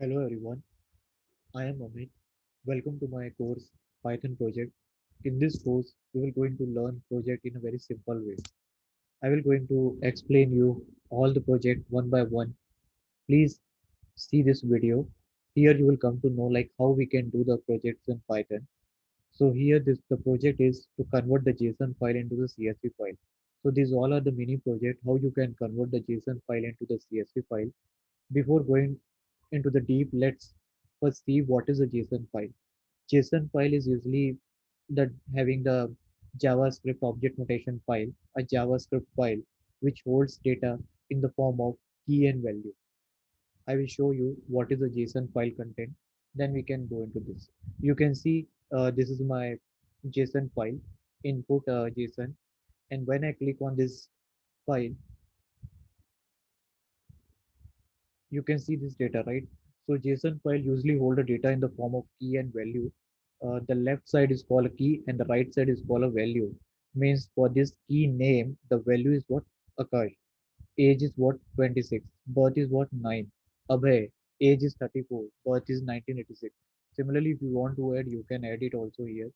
Hello everyone, I am Amit. Welcome to my course Python project. In this course, we will going to learn project in a very simple way. I will going to explain you all the project one by one. Please see this video. Here you will come to know like how we can do the projects in Python. So here the project is to convert the JSON file into the CSV file. So these all are the mini project how you can convert the JSON file into the CSV file. Before going into the deep, let's first see what is a JSON file. JSON file is usually the having the JavaScript object notation file, a JavaScript file which holds data in the form of key and value. I will show you what is a JSON file content. Then we can go into this. You can see this is my JSON file, input JSON, and when I click on this file, you can see this data, right? So JSON file usually hold the data in the form of key and value. The left side is called a key and the right side is called a value. Means for this key name, the value is what? Akash. Age is what? 26. Birth is what? 9. Abhay. Age is 34. Birth is 1986. Similarly, if you want to add, you can add it also here.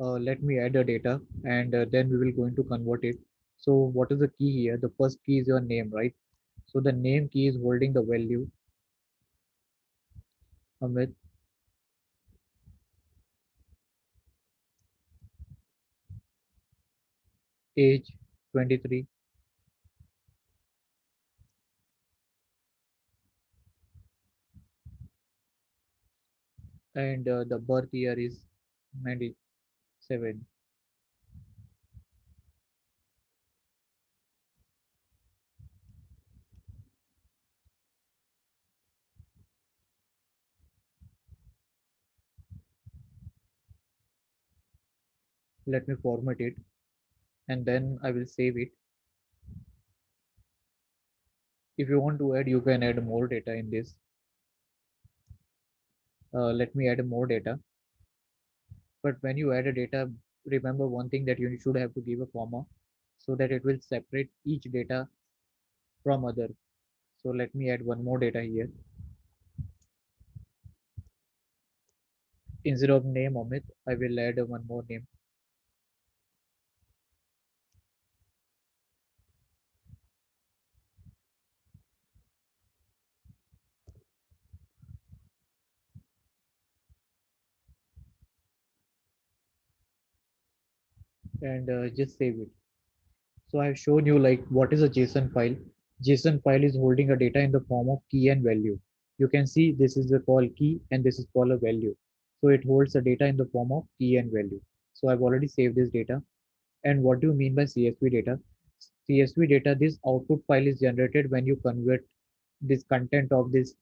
Let me add the data and then we will going to convert it. So what is the key here? The first key is your name, right? So the name key is holding the value Amit, age 23, and the birth year is 97. Let me format it and then I will save it. If you want to add, you can add more data in this. Let me add more data. But when you add a data, remember one thing that you should have to give a comma so that it will separate each data from other. So let me add one more data here. Instead of name Amit, I will add one more name. And just save it. So I've shown you like what is a JSON file. JSON file is holding a data in the form of key and value. You can see this is the call key and this is called a value. So it holds the data in the form of key and value. So I've already saved this data. And what do you mean by CSV data? CSV data, this output file is generated when you convert this content of this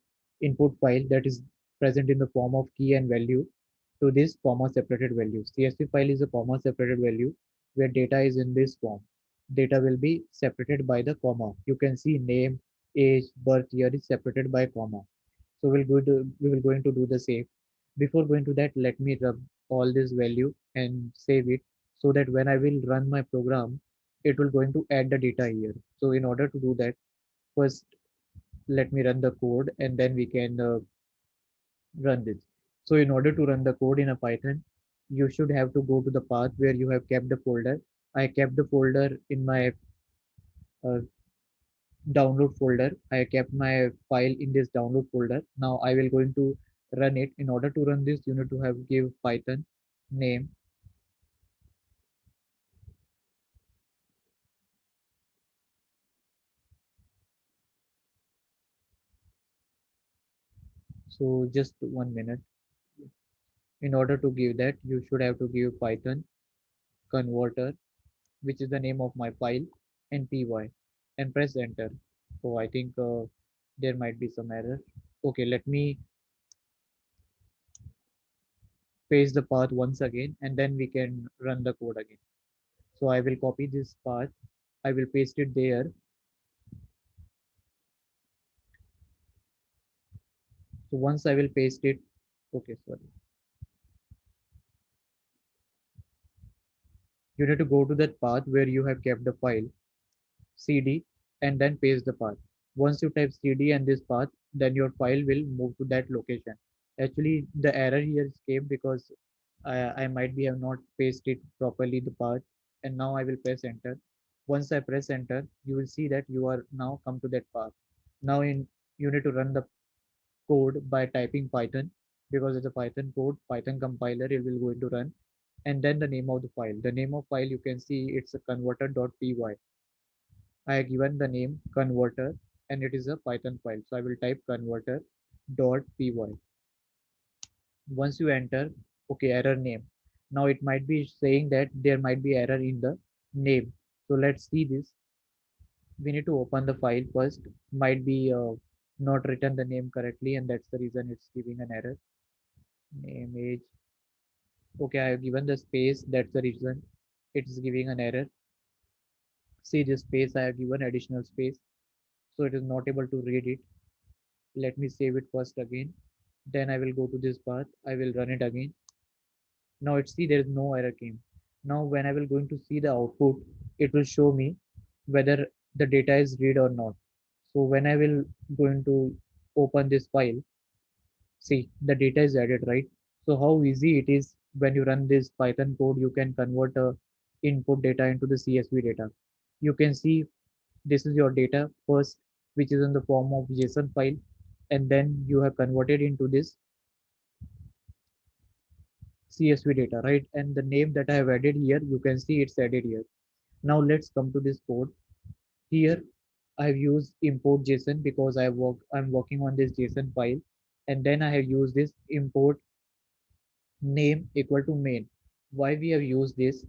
input file that is present in the form of key and value to this comma separated value. CSV file is a comma separated value where data is in this form. Data will be separated by the comma. You can see name, age, birth year is separated by comma. So we will going to do the same. Before going to that, let me rub all this value and save it so that when I will run my program, it will going to add the data here. So in order to do that, first let me run the code and then we can run this. So in order to run the code in a Python, you should have to go to the path where you have kept the folder. I kept the folder in my uh, download folder. I kept my file in this download folder. Now I will going to run it. In order to run this, you need to have give Python name. So just 1 minute. In order to give that, you should have to give Python converter, which is the name of my file, and py, and press enter. So I think there might be some error. Okay, let me paste the path once again, and then we can run the code again. So I will copy this path. I will paste it there. So once I will paste it, okay, sorry. You need to go to that path where you have kept the file. cd and then paste the path. Once you type cd and this path, then your file will move to that location. Actually, the error here came because I might be have not pasted properly the path, and now I will press enter. Once I press enter, you will see that you are now come to that path. Now you need to run the code by typing Python, because it's a Python code, Python compiler, it will going to run, and then the name of the file. The name of file you can see it's a converter.py. I have given the name converter and it is a Python file. So I will type converter.py. Once you enter, okay, error name. Now it might be saying that there might be error in the name. So let's see this. We need to open the file first. Might be not written the name correctly, and that's the reason it's giving an error. Name age. Okay, I have given the space. That's the reason it is giving an error. See this space, I have given additional space, so it is not able to read it. Let me save it first again. Then I will go to this path. I will run it again. Now it see there is no error came. Now when I will going to see the output, it will show me whether the data is read or not. So when I will going to open this file, see the data is added, right? So how easy it is when you run this Python code, you can convert input data into the CSV data. You can see this is your data first, which is in the form of JSON file, and then you have converted into this CSV data, right? And the name that I have added here, you can see it's added here. Now let's come to this code. Here I have used import JSON because I'm working on this JSON file, and then I have used this import name equal to main. Why we have used this?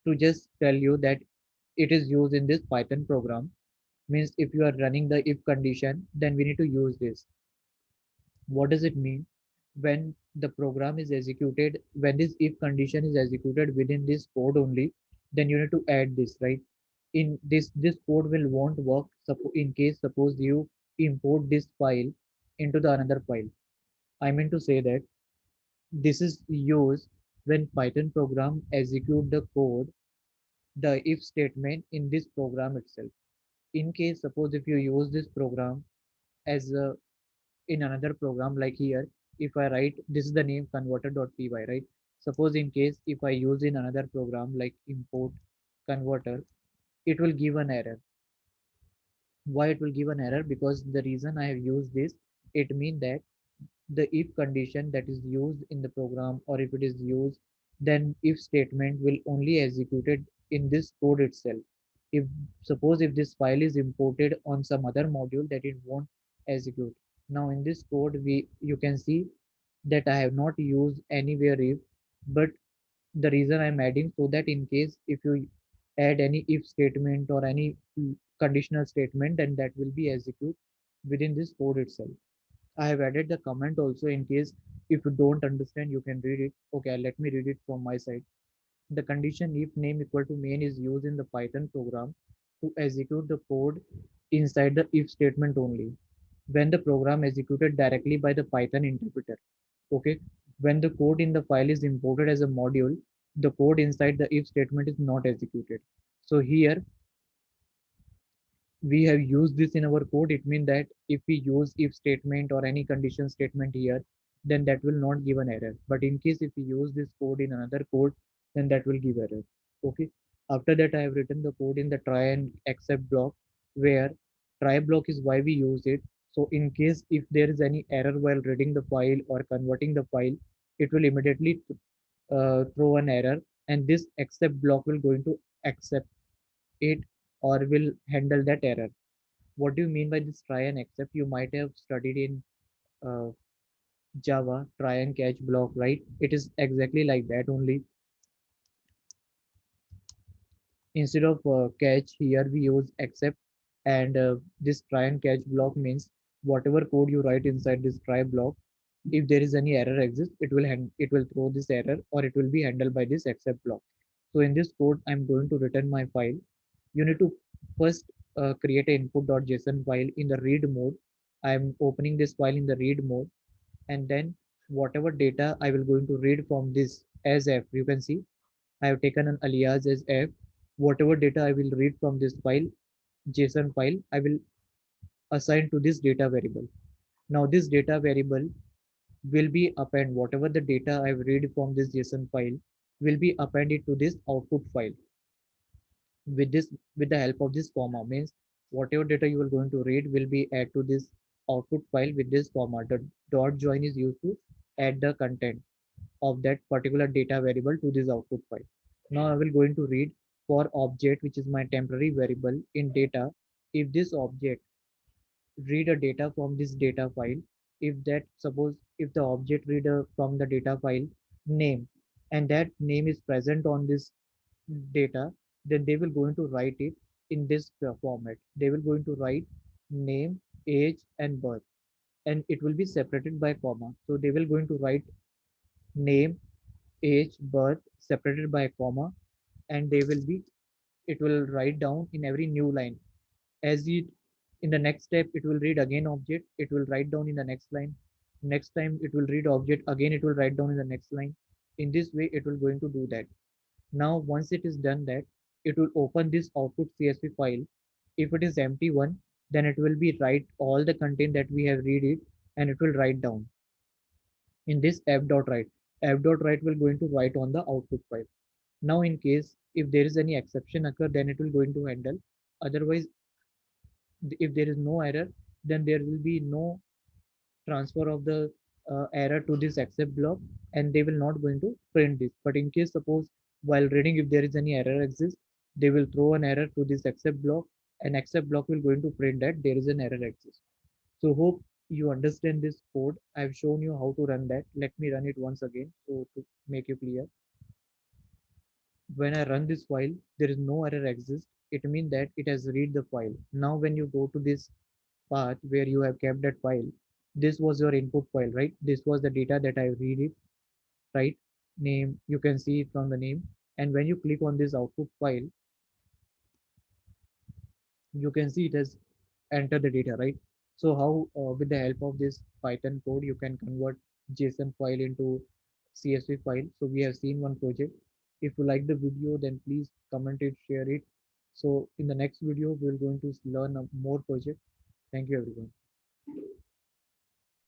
To just tell you that it is used in this Python program. Means if you are running the if condition, then we need to use this. What does it mean? When the program is executed, when this if condition is executed within this code only, then you need to add this, right? In this code will won't work in case suppose you import this file into the another file. I mean to say that this is used when Python program execute the code, the if statement in this program itself. In case suppose if you use this program as a in another program, like here, if I write this is the name converter.py, right? Suppose in case if I use in another program like import converter, it will give an error. Why it will give an error? Because the reason I have used this, it means that the if condition that is used in the program, or if it is used, then if statement will only executed in this code itself. If suppose if this file is imported on some other module, that it won't execute. Now in this code we you can see that I have not used anywhere if, but the reason I'm adding, so that in case if you add any if statement or any conditional statement, then that will be execute within this code itself. I have added the comment also in case if you don't understand, you can read it. Okay, let me read it from my side. The condition if name equal to main is used in the Python program to execute the code inside the if statement only. When the program executed directly by the Python interpreter. Okay, when the code in the file is imported as a module, the code inside the if statement is not executed. So here we have used this in our code. It means that if we use if statement or any condition statement here, then that will not give an error. But in case if we use this code in another code, then that will give error. Okay. After that, I have written the code in the try and except block, where try block is why we use it. So in case if there is any error while reading the file or converting the file, it will immediately throw an error, and this except block will going to accept it or will handle that error. What do you mean by this try and except? You might have studied in uh, Java, try and catch block, right? It is exactly like that only. Instead of catch, here we use except, and this try and catch block means whatever code you write inside this try block, if there is any error exists, it will throw this error or it will be handled by this except block. So in this code, I'm going to return my file. You need to first create a input.json file in the read mode. I'm opening this file in the read mode, and then whatever data I will going to read from this as f. You can see I have taken an alias as f, whatever data I will read from this file, JSON file, I will assign to this data variable. Now this data variable will be append whatever the data I read from this JSON file will be appended to this output file with this with the help of this comma means whatever data you are going to read will be add to this output file with this comma. The dot join is used to add the content of that particular data variable to this output file. Now I will going to read for object which is my temporary variable in data. If this object read a data from this data file, if that suppose if the object reader from the data file name and that name is present on this data, then they will going to write it in this format. They will going to write name, age and birth, and it will be separated by comma. So they will going to write name, age, birth separated by a comma, and they will be it will write down in every new line. As it in the next step, it will read again object, it will write down in the next line. Next time it will read object, again it will write down in the next line. In this way, it will going to do that. Now, once it is done that, it will open this output CSV file. If it is empty one, then it will be write all the content that we have read it and it will write down in this f.write. F.write will going to write on the output file. Now, in case if there is any exception occur, then it will going to handle. Otherwise, if there is no error, then there will be no transfer of the error to this except block and they will not going to print this. But in case suppose while reading if there is any error exists, they will throw an error to this except block and except block will going to print that there is an error exists. So hope you understand this code. I've shown you how to run that. Let me run it once again so to make you clear. When I run this file, there is no error exists. It means that it has read the file. Now when you go to this path where you have kept that file, this was your input file, right? This was the data that I read it, right? Name, you can see it from the name. And when you click on this output file, you can see it has entered the data, right? So how with the help of this Python code, you can convert JSON file into CSV file. So we have seen one project. If you like the video, then please comment it, share it. So in the next video, we're going to learn a more project. Thank you, everyone.